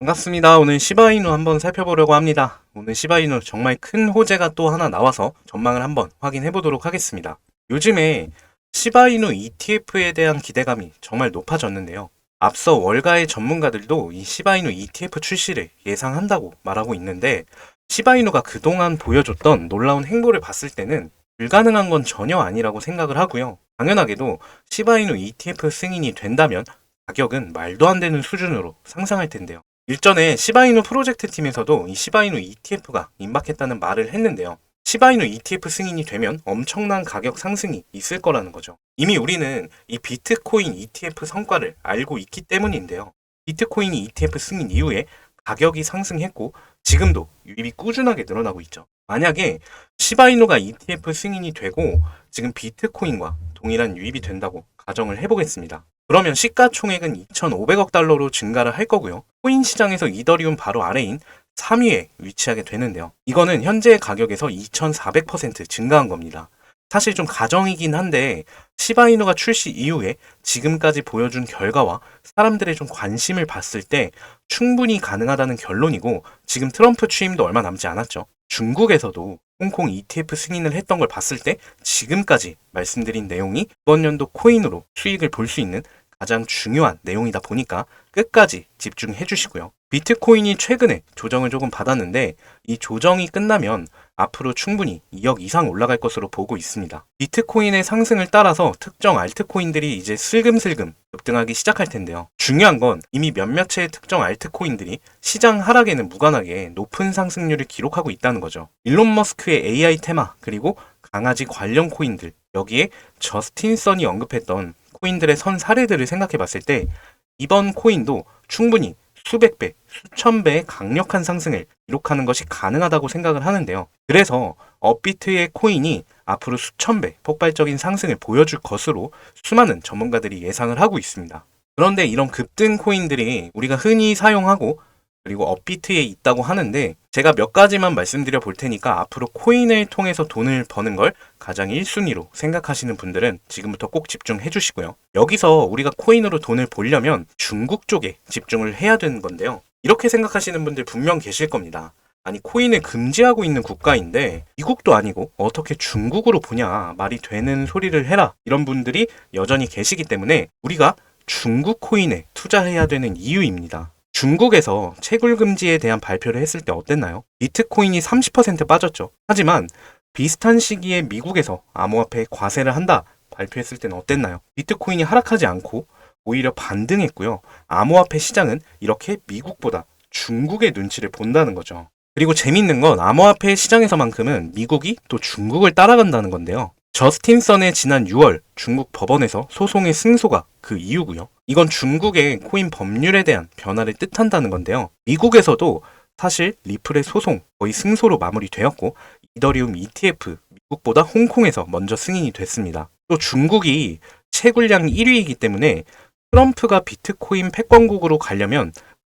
반갑습니다. 오늘 시바이누 한번 살펴보려고 합니다. 오늘 시바이누 정말 큰 호재가 또 하나 나와서 전망을 한번 확인해 보도록 하겠습니다. 요즘에 시바이누 ETF에 대한 기대감이 정말 높아졌는데요. 앞서 월가의 전문가들도 이 시바이누 ETF 출시를 예상한다고 말하고 있는데, 시바이누가 그동안 보여줬던 놀라운 행보를 봤을 때는 불가능한 건 전혀 아니라고 생각을 하고요. 당연하게도 시바이누 ETF 승인이 된다면 가격은 말도 안 되는 수준으로 상승할 텐데요. 일전에 시바이누 프로젝트 팀에서도 이 시바이누 ETF가 임박했다는 말을 했는데요. 시바이누 ETF 승인이 되면 엄청난 가격 상승이 있을 거라는 거죠. 이미 우리는 이 비트코인 ETF 성과를 알고 있기 때문인데요. 비트코인이 ETF 승인 이후에 가격이 상승했고 지금도 유입이 꾸준하게 늘어나고 있죠. 만약에 시바이누가 ETF 승인이 되고 지금 비트코인과 동일한 유입이 된다고 가정을 해보겠습니다. 그러면 시가총액은 2,500억 달러로 증가를 할 거고요. 코인 시장에서 이더리움 바로 아래인 3위에 위치하게 되는데요. 이거는 현재 가격에서 2,400% 증가한 겁니다. 사실 좀 가정이긴 한데 시바이누가 출시 이후에 지금까지 보여준 결과와 사람들의 좀 관심을 봤을 때 충분히 가능하다는 결론이고, 지금 트럼프 취임도 얼마 남지 않았죠. 중국에서도 홍콩 ETF 승인을 했던 걸 봤을 때 지금까지 말씀드린 내용이 이번 연도 코인으로 수익을 볼 수 있는 가장 중요한 내용이다 보니까 끝까지 집중해 주시고요. 비트코인이 최근에 조정을 조금 받았는데 이 조정이 끝나면 앞으로 충분히 2억 이상 올라갈 것으로 보고 있습니다. 비트코인의 상승을 따라서 특정 알트코인들이 이제 슬금슬금 급등하기 시작할 텐데요. 중요한 건 이미 몇몇의 특정 알트코인들이 시장 하락에는 무관하게 높은 상승률을 기록하고 있다는 거죠. 일론 머스크의 AI 테마, 그리고 강아지 관련 코인들, 여기에 저스틴 선이 언급했던 코인들의 선 사례들을 생각해 봤을 때 이번 코인도 충분히 수백 배, 수천 배의 강력한 상승을 기록하는 것이 가능하다고 생각을 하는데요. 그래서 업비트의 코인이 앞으로 수천 배 폭발적인 상승을 보여줄 것으로 수많은 전문가들이 예상을 하고 있습니다. 그런데 이런 급등 코인들이 우리가 흔히 사용하고 그리고 업비트에 있다고 하는데, 제가 몇 가지만 말씀드려 볼 테니까 앞으로 코인을 통해서 돈을 버는 걸 가장 1순위로 생각하시는 분들은 지금부터 꼭 집중해 주시고요. 여기서 우리가 코인으로 돈을 벌려면 중국 쪽에 집중을 해야 되는 건데요. 이렇게 생각하시는 분들 분명 계실 겁니다. 아니, 코인을 금지하고 있는 국가인데 미국도 아니고 어떻게 중국으로 보냐, 말이 되는 소리를 해라, 이런 분들이 여전히 계시기 때문에 우리가 중국 코인에 투자해야 되는 이유입니다. 중국에서 채굴 금지에 대한 발표를 했을 때 어땠나요? 비트코인이 30% 빠졌죠. 하지만 비슷한 시기에 미국에서 암호화폐에 과세를 한다 발표했을 때는 어땠나요? 비트코인이 하락하지 않고 오히려 반등했고요. 암호화폐 시장은 이렇게 미국보다 중국의 눈치를 본다는 거죠. 그리고 재밌는 건 암호화폐 시장에서만큼은 미국이 또 중국을 따라간다는 건데요. 저스틴 선의 지난 6월 중국 법원에서 소송의 승소가 그 이유고요. 이건 중국의 코인 법률에 대한 변화를 뜻한다는 건데요. 미국에서도 사실 리플의 소송 거의 승소로 마무리되었고, 이더리움 ETF 미국보다 홍콩에서 먼저 승인이 됐습니다. 또 중국이 채굴량 1위이기 때문에 트럼프가 비트코인 패권국으로 가려면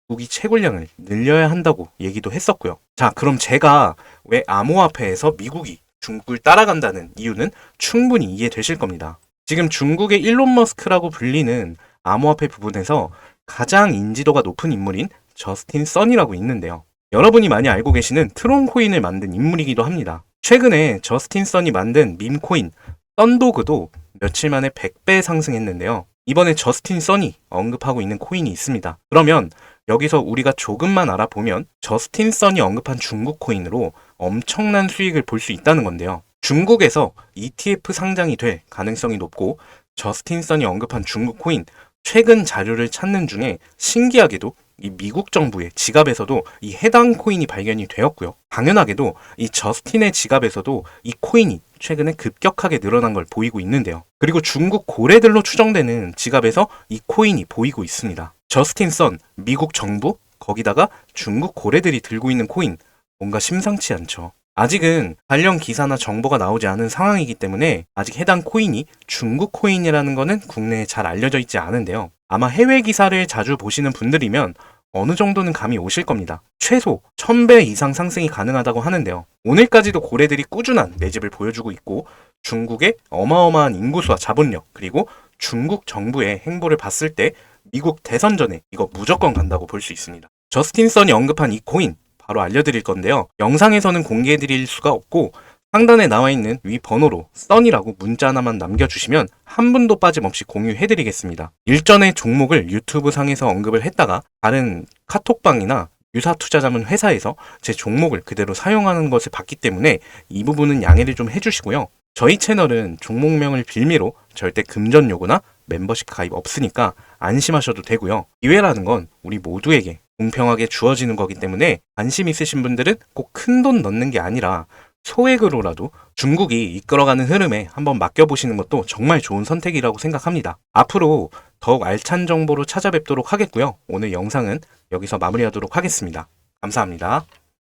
미국이 채굴량을 늘려야 한다고 얘기도 했었고요. 자, 그럼 제가 왜 암호화폐에서 미국이 중국을 따라간다는 이유는 충분히 이해되실 겁니다. 지금 중국의 일론 머스크라고 불리는 암호화폐 부분에서 가장 인지도가 높은 인물인 저스틴 선이라고 있는데요. 여러분이 많이 알고 계시는 트론 코인을 만든 인물이기도 합니다. 최근에 저스틴 선이 만든 밈코인 썬도그도 며칠 만에 100배 상승했는데요. 이번에 저스틴 선이 언급하고 있는 코인이 있습니다. 그러면 여기서 우리가 조금만 알아보면 저스틴 선이 언급한 중국 코인으로 엄청난 수익을 볼 수 있다는 건데요. 중국에서 ETF 상장이 될 가능성이 높고, 저스틴 선이 언급한 중국 코인 최근 자료를 찾는 중에 신기하게도 이 미국 정부의 지갑에서도 이 해당 코인이 발견이 되었고요. 당연하게도 이 저스틴의 지갑에서도 이 코인이 최근에 급격하게 늘어난 걸 보이고 있는데요. 그리고 중국 고래들로 추정되는 지갑에서 이 코인이 보이고 있습니다. 저스틴 선, 미국 정부, 거기다가 중국 고래들이 들고 있는 코인, 뭔가 심상치 않죠. 아직은 관련 기사나 정보가 나오지 않은 상황이기 때문에 아직 해당 코인이 중국 코인이라는 거는 국내에 잘 알려져 있지 않은데요. 아마 해외 기사를 자주 보시는 분들이면 어느 정도는 감이 오실 겁니다. 최소 1000배 이상 상승이 가능하다고 하는데요. 오늘까지도 고래들이 꾸준한 매집을 보여주고 있고, 중국의 어마어마한 인구수와 자본력, 그리고 중국 정부의 행보를 봤을 때 미국 대선 전에 이거 무조건 간다고 볼 수 있습니다. 저스틴 선이 언급한 이 코인 바로 알려드릴 건데요. 영상에서는 공개해드릴 수가 없고 상단에 나와 있는 위 번호로 선이라고 문자 하나만 남겨주시면 한 분도 빠짐없이 공유해드리겠습니다. 일전에 종목을 유튜브 상에서 언급을 했다가 다른 카톡방이나 유사투자자문 회사에서 제 종목을 그대로 사용하는 것을 봤기 때문에 이 부분은 양해를 좀 해주시고요. 저희 채널은 종목명을 빌미로 절대 금전 요구나 멤버십 가입 없으니까 안심하셔도 되고요. 기회라는 건 우리 모두에게 공평하게 주어지는 거기 때문에 관심 있으신 분들은 꼭 큰 돈 넣는 게 아니라 소액으로라도 중국이 이끌어가는 흐름에 한번 맡겨보시는 것도 정말 좋은 선택이라고 생각합니다. 앞으로 더욱 알찬 정보로 찾아뵙도록 하겠고요. 오늘 영상은 여기서 마무리하도록 하겠습니다. 감사합니다.